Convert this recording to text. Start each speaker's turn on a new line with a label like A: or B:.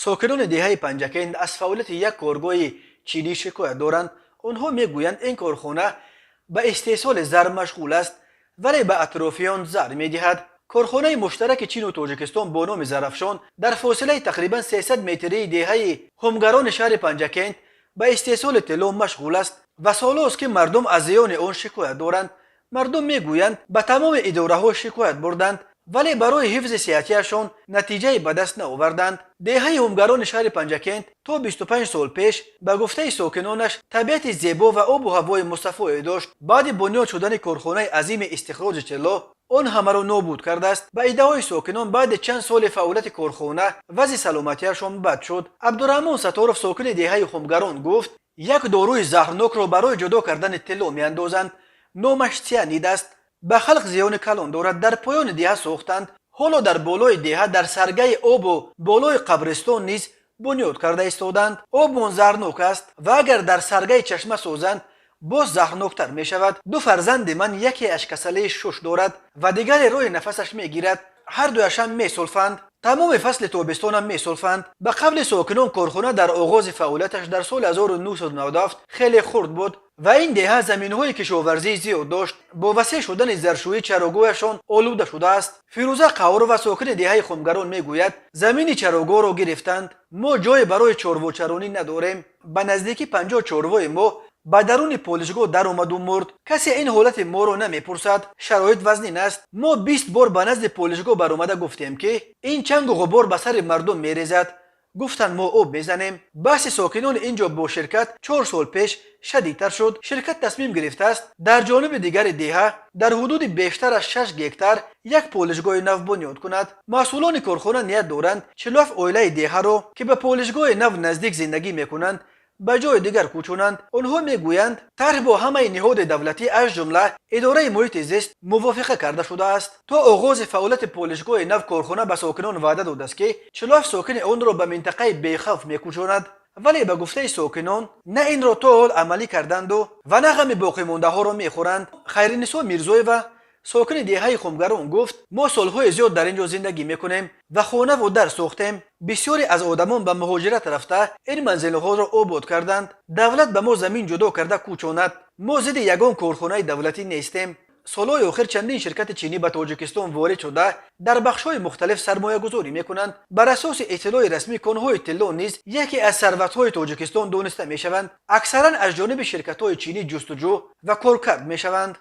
A: ساکنان دهه پنجکند از فعالیت یک کارگاه چینی شکایت دارند. آنها میگویند این کارخانه به استحصال زر مشغول است ولی به اطرافیان زر میدهد. کارخانه مشترک چین و تاجیکستان با نام زرافشان در فاصله تقریبا 300 متری دهه همگران شهر پنجکند به استحصال طلا مشغول است و سال است که مردم از زیان آن شکایت دارند. مردم میگویند به تمام اداره ها شکایت بردند ولی برای حفظ صحتیشان نتیجه به دست نآوردند. دهه همگران شهر پنجکند تا 25 سال پیش به گفته ساکنانش طبیعت زیبا و آب و هوای مصفایی داشت. بعد بنیاد شدن کارخانه عظیم استخراج طلا آن همه را نابود کرده است. به ادعای ساکنان بعد چند سال فعالیت کارخانه وضع سلامتیشان بد شد. عبدالرحمن ستارов ساکن دهه همگران گفت یک داروی زهرناک را برای جدا کردن طلا میاندازند. نامش سیانید است. به خلق زیان کلان دارد. در پایان دهه ساختند. حالا در بالای دهه در سرگه آب و بالای قبرستان نیز بنیاد کرده ایستادند. آب آن زهرناک است و اگر در سرگه چشمه سازند باز زهرناکتر می شود. دو فرزند من، یکی اشکسله شش دارد و دیگر روی نفسش می گیرد. هر دویش هم می سلفند. تمام فصل تابستان هم می سلفند. به قول ساکنان کارخانه در آغاز فعالیتش در سال 1997 خیلی خرد بود و این دهه زمین‌های کشاورزی زیاد داشت. با وسیع شدن ظرفشویی چراگاهشان آلوده شده است. فیروزه قهار و ساکن دهه خمگران میگوید زمین چراگاه را گرفتند. ما جای برای چارواچرانی نداریم. به نزدیکی 50 چاروای ما به درون پالشگاه در آمد و مرد. کسی این حالت ما را نمیپرسد. شرایط وزنین است. ما 20 بار به نزد پالشگاه برآمده گفتیم که این چنگ و غبار به سر مردم میریزد. گفتند ما آب میزنیم. بحث ساکنان اینجا با شرکت 4 سال پیش شدیدتر شد. شرکت تصمیم گرفته است در جانب دیگر دهه در حدود بیشتر از 6 گکتار یک پالشگاه نو بنیاد کند. مسئولان کارخانه نیت دارند 47 عائله دهه را که به پالشگاه نو نزدیک زندگی میکنند به جای دیگر کوچونند. آنها میگویند طرح با همه نهاد دولتی از جمله اداره محیط زیست موافقه کرده شده است. تا آغاز فعالیت پالشگاه نو کارخانه به ساکنان وعده داده است که 47 ساکن آن را به منطقه بیخوف میکوچاند ولی به گفته ساکنان نه این را تا حال عملی کردند و نه غم باقی مانده ها را میخورند. خیرنسا میرزایوا ساکن دهه خمگران گفت ما سالهای زیاد در اینجا زندگی میکنیم و خانه و در ساختیم. بسیاری از آدمان به مهاجرت رفته این منزلها را آباد کردند. دولت به ما زمین جدا کرده کوچاند. ما ضد یگان کارخانه دولتی نیستیم. سالهای آخر چندین شرکت چینی به تاجیکستان وارد شده در بخش‌های مختلف سرمایه گذاری میکنند. بر اساس اطلاع رسمی کانهای طلا نیز یکی از ثروت‌های تاجیکستان دانسته میشوند. اکثرا از جانب شرکت‌های چینی جستجو و کارکرد میشوند.